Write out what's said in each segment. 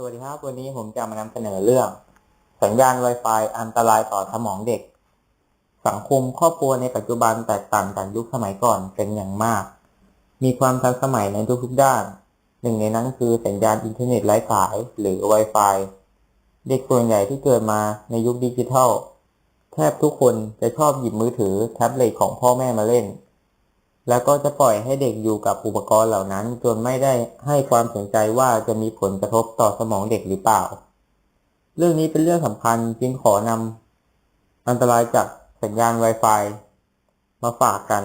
สวัสดีครับวันนี้ผมจะมานำเสนอเรื่องสัญญาณ Wi-Fi อันตรายต่อสมองเด็กสังคมครอบครัวในปัจจุบันแตกต่างจากยุคสมัยก่อนเป็นอย่างมากมีความทันสมัยในทุกๆด้านหนึ่งในนั้นคือสัญญาณอินเทอร์เน็ตไร้สายหรือ Wi-Fi เด็กส่วนใหญ่ที่เกิดมาในยุคดิจิทัลแทบทุกคนจะชอบหยิบมือถือแท็บเล็ตของพ่อแม่มาเล่นแล้วก็จะปล่อยให้เด็กอยู่กับอุปกรณ์เหล่านั้นจนไม่ได้ให้ความสนใจว่าจะมีผลกระทบต่อสมองเด็กหรือเปล่าเรื่องนี้เป็นเรื่องสำคัญจึงขอนำอันตรายจากสัญญาณ Wi-Fi มาฝากกัน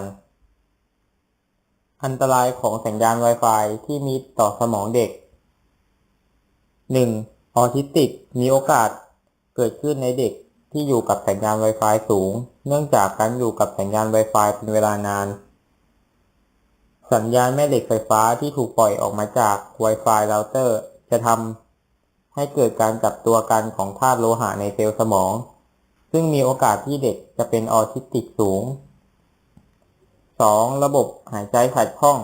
อันตรายของสัญญาณ Wi-Fi ที่มีต่อสมองเด็ก 1. ออทิสติกมีโอกาสเกิดขึ้นในเด็กที่อยู่กับสัญญาณ Wi-Fi สูงเนื่องจากการอยู่กับสัญญาณ Wi-Fi เป็นเวลานานสัญญาณแม่เหล็กไฟฟ้าที่ถูกปล่อยออกมาจาก Wi-Fi เราเตอร์จะทำให้เกิดการจับตัวกันของธาตุโลหะในเซลล์สมองซึ่งมีโอกาสที่เด็กจะเป็นออทิสติกสูง 2. ระบบหายใจขัดข้อง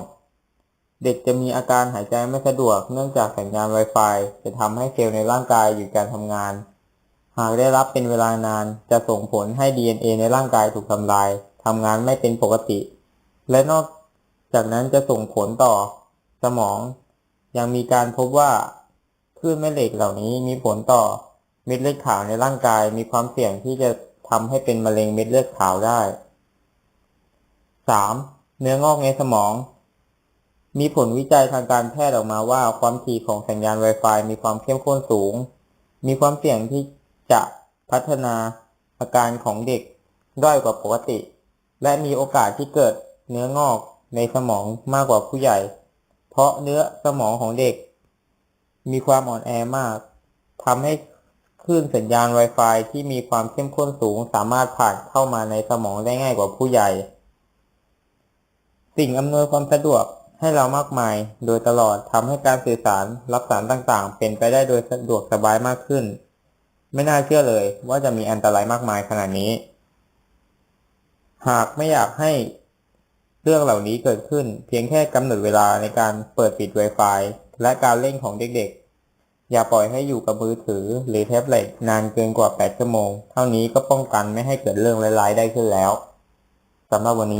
เด็กจะมีอาการหายใจไม่สะดวกเนื่องจากสัญญาณ Wi-Fi จะทำให้เซลล์ในร่างกายหยุดการทำงานหากได้รับเป็นเวลานานจะส่งผลให้ DNA ในร่างกายถูกทำลายทำงานไม่เป็นปกติและนอกจากนั้นจะส่งผลต่อสมองยังมีการพบว่าคลื่นแม่เหล็กเหล่านี้มีผลต่อเม็ดเลือดขาวในร่างกายมีความเสี่ยงที่จะทำให้เป็นมะเร็งเม็ดเลือดขาวได้ 3. เนื้องอกในสมองมีผลวิจัยทางการแพทย์ออกมาว่าความถี่ของสัญญาณ Wi-Fi มีความเข้มข้นสูงมีความเสี่ยงที่จะพัฒนาอาการของเด็กด้อยกว่าปกติและมีโอกาสที่เกิดเนื้องอกในสมองมากกว่าผู้ใหญ่เพราะเนื้อสมองของเด็กมีความอ่อนแอมากทำให้คลื่นสัญญาณ Wi-Fi ที่มีความเข้มข้นสูงสามารถผ่านเข้ามาในสมองได้ง่ายกว่าผู้ใหญ่สิ่งอำนวยความสะดวกให้เรามากมายโดยตลอดทำให้การสื่อสารรับสารต่างๆเป็นไปได้โดยสะดวกสบายมากขึ้นไม่น่าเชื่อเลยว่าจะมีอันตรายมากมายขนาดนี้หากไม่อยากให้เรื่องเหล่านี้เกิดขึ้นเพียงแค่กำหนดเวลาในการเปิดปิด Wi-Fi และการเล่นของเด็กๆอย่าปล่อยให้อยู่กับมือถือหรือแท็บเล็ตนานเกินกว่า8 ชั่วโมงเท่านี้ก็ป้องกันไม่ให้เกิดเรื่องร้ายๆได้ขึ้นแล้วสำหรับวันนี้